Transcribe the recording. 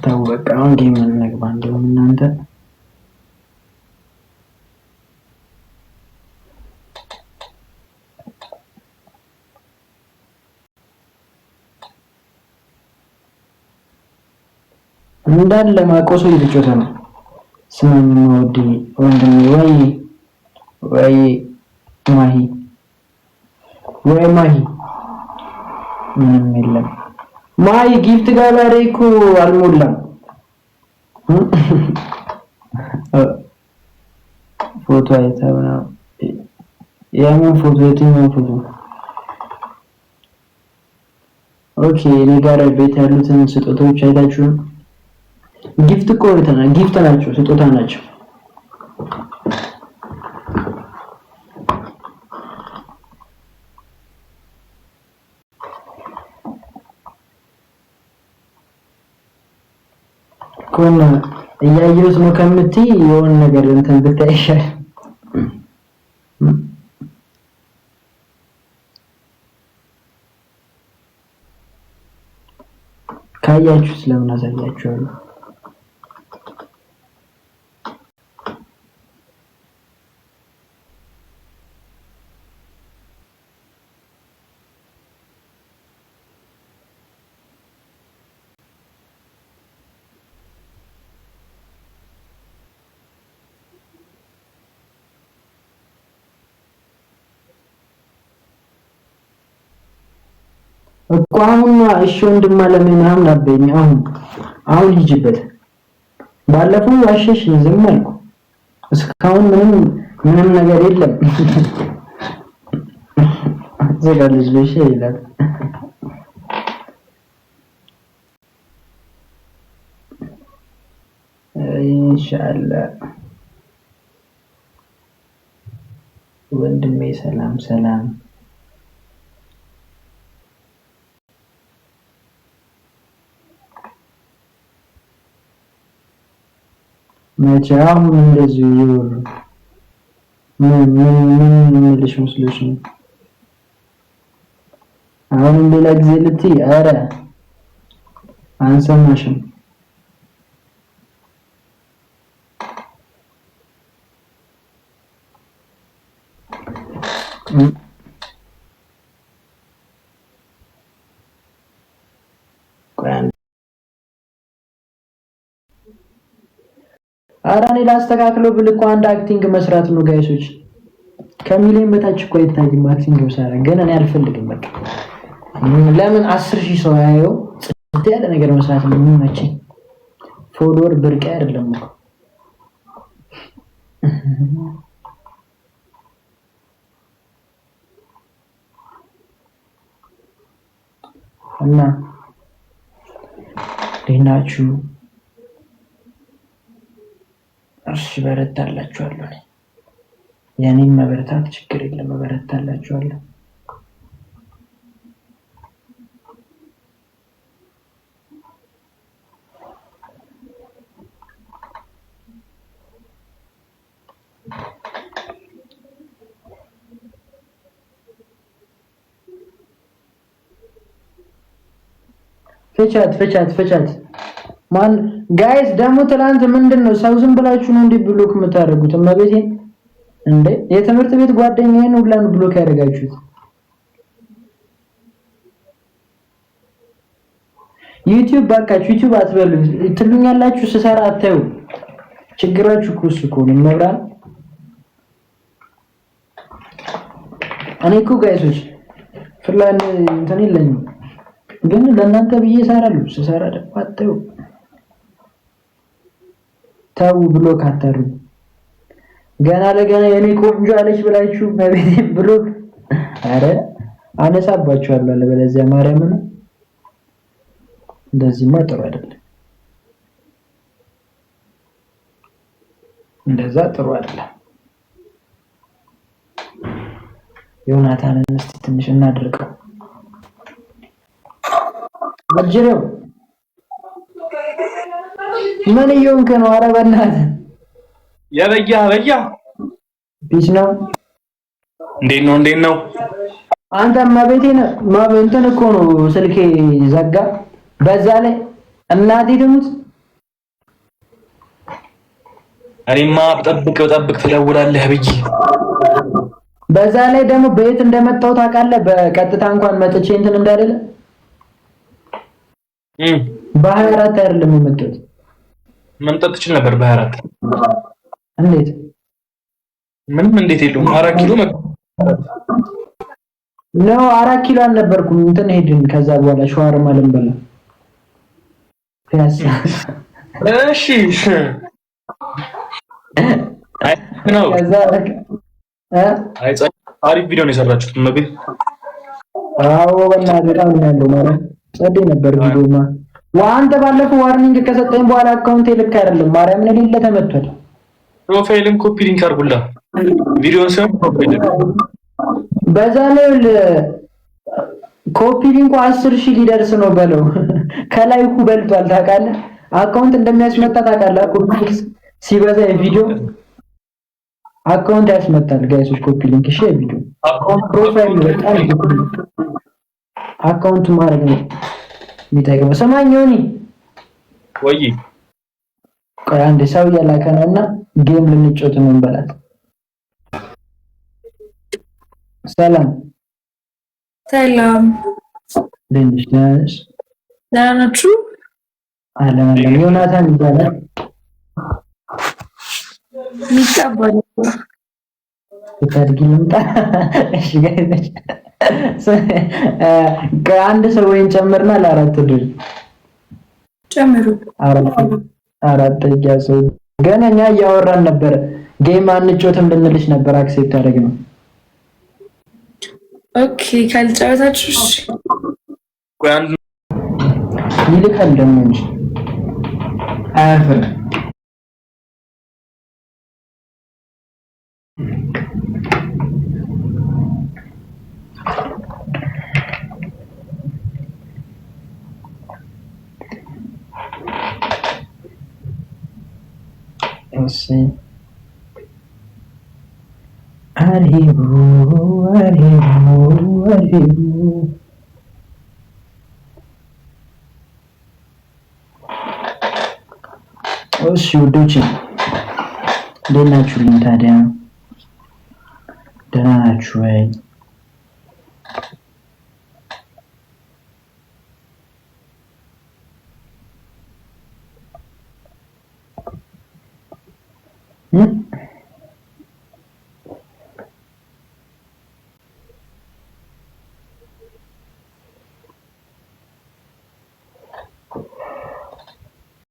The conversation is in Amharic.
ተው በቃ አሁን ጌም እንግባ እንደውም እናንተ እንዳለ ማቆሶ እየተጫወተ ነው። ስማኝ ወዲ ወንድሜ ወይ ማሂ ምንም የለም። ማሂ ጊፍት ጋላሪ እኮ አልሞላም። ፎቶ አይተውና የምን ፎቶ የትኛው ፎቶ? ኦኬ እኔ ጋር ቤት ያሉትን ስጦታዎች አይታችሁ ጊፍት እኮ አይተናል። ጊፍት ናቸው፣ ስጦታ ናቸው። ኮና እያየሁት ነው ከምትይ የሆነ ነገር እንትን ብታይሻል። ካያችሁ ስለምን አሳያችኋለሁ። እኮ አሁን እሺ ወንድም ለምን ምናምን አበኝ። አሁን ሂጅበት። ባለፈው ዋሸሽ ዝም አልኩ። እስካሁን ምንም ነገር የለም። ዘጋልሽ ለሽ ይላል። ኢንሻአላህ ወንድሜ ሰላም መቼ አሁን እንደዚህ ይወሩ ምን ልሽ መስሎሽ ነው? አሁን ሌላ ጊዜ ልትይ ኧረ አንሰማሽም። ኧረ እኔ ላስተካክለው ብል እኮ አንድ አክቲንግ መስራት ነው ጋይሶች። ከሚሊዮን በታች እኮ አይታይም አክቲንግ መስራት። ግን እኔ አልፈልግም። በቃ ለምን 10,000 ሰው ያየው ጽድት ያለ ነገር መስራት ነው የሚመቸኝ። ፎሎወር ብርቅ አይደለም እኮ እና ዲናችሁ እሺ በረታላችኋለሁ። የኔን መበረታት ችግር የለም፣ በረታላችኋለሁ። ፈቻት ማን ጋይስ ደግሞ ትላንት ምንድነው ሰው ዝም ብላችሁ ነው እንዴ ብሎክ የምታደርጉት? እመቤቴ እንዴ የትምህርት ቤት ጓደኛዬን ሁላ ነው ብሎክ ያደርጋችሁት። ዩቲዩብ ባካችሁ ዩቲዩብ አትበሉ ትሉኛላችሁ። ስሰራ አታዩ። ችግራችሁ እኮ እሱ እኮ ነው መብራን። እኔ እኮ ጋይሶች ፍላን እንትን የለኝም ግን ለእናንተ ብዬ እሰራለሁ። ስሰራ ደግሞ አታዩ። ታው ብሎክ አታርጉ። ገና ለገና የኔ ቆንጆ አለች ብላችሁ በቤቴ ብሎክ አረ አነሳባችኋለሁ። አለበለዚያ ማርያምን እንደዚህማ ጥሩ አይደለም። እንደዛ ጥሩ አይደለም። ዮናታንን እስቲ ትንሽ እናድርቀው። አጅሬው ምን እየሆንክ ነው? ኧረ በእናትህ በያ ቢስ ነው። እንዴት ነው? አንተማ ቤቴ ነው እንትን እኮ ነው ስልኬ ዘጋ። በዛ ላይ እናቴ ትሙት እኔማ ጠብቅ ትደውላለህ ብዬ በዛ ላይ ደግሞ በየት እንደመጣው ታውቃለህ? በቀጥታ እንኳን መጥቼ እንትን እንዳልለ በ24 አይደለም የመጣሁት። መምጣት ትችል ነበር በ24 እንዴት? ምንም እንዴት የለውም። 4 ኪሎ ነው 4 ኪሎ አልነበርኩም። እንትን ሄድን። ከዛ በኋላ ሸዋርማ ልንበላ ፒያሳ። እሺ አይ ነው ከዛ አሪፍ ቪዲዮ ነው የሰራችሁት መቤት። አዎ በእናትህ በጣም ነው ያለው ማለት ጸዴ ነበር ቪዲዮማ። አንተ ባለፈው ዋርኒንግ ከሰጠኝ በኋላ አካውንቴ ልክ አይደለም ማርያምን ሌለ ተመቷል። ፕሮፋይልን ኮፒ ሊንክ አድርጉላ ቪዲዮን ሰው ፕሮፋይል በዛ ላይ ኮፒ ሊንኩ 10,000 ሊደርስ ነው በለው። ከላይ እኮ በልቷል ታውቃለህ። አካውንት እንደሚያስመጣ ታውቃለህ። ኮፒ ሊንክ ሲበዛ የቪዲዮ አካውንት ያስመጣል ጋይሶች። ኮፒ ሊንክ እሺ፣ የቪዲዮ ፕሮፋይል በጣም አካውንት ማድረግ ነው የሚጠቅመው። ሰማኝ ዮኒ ወይ ቆይ አንድ ሰው እያላከ ነውና ጌም ልንጮት ነው እንበላት። ሰላም ልንሽ ነሽ? ደህና ናችሁ? አለን ዮናታን ይባላል። ሚጣባል ታድጊ ልምጣ። እሺ ጋይስ ከአንድ ሰው ወይን ጨምርና ለአራት ድል ጨምሩ። አራት ያሰው ገና እኛ እያወራን ነበር። ጌም አንጮትም ልንልሽ ነበር። አክሴፕት አደረግነው። ኦኬ ካልጨረታችሁ እሺ ቆይ አንድ ይልካል ደግሞ እንጂ አያፈር እሺ አሪቡ እሺ ውዶቼ እንዴት ናችሁልኝ? ታዲያ ደህና ናችሁ ወይ?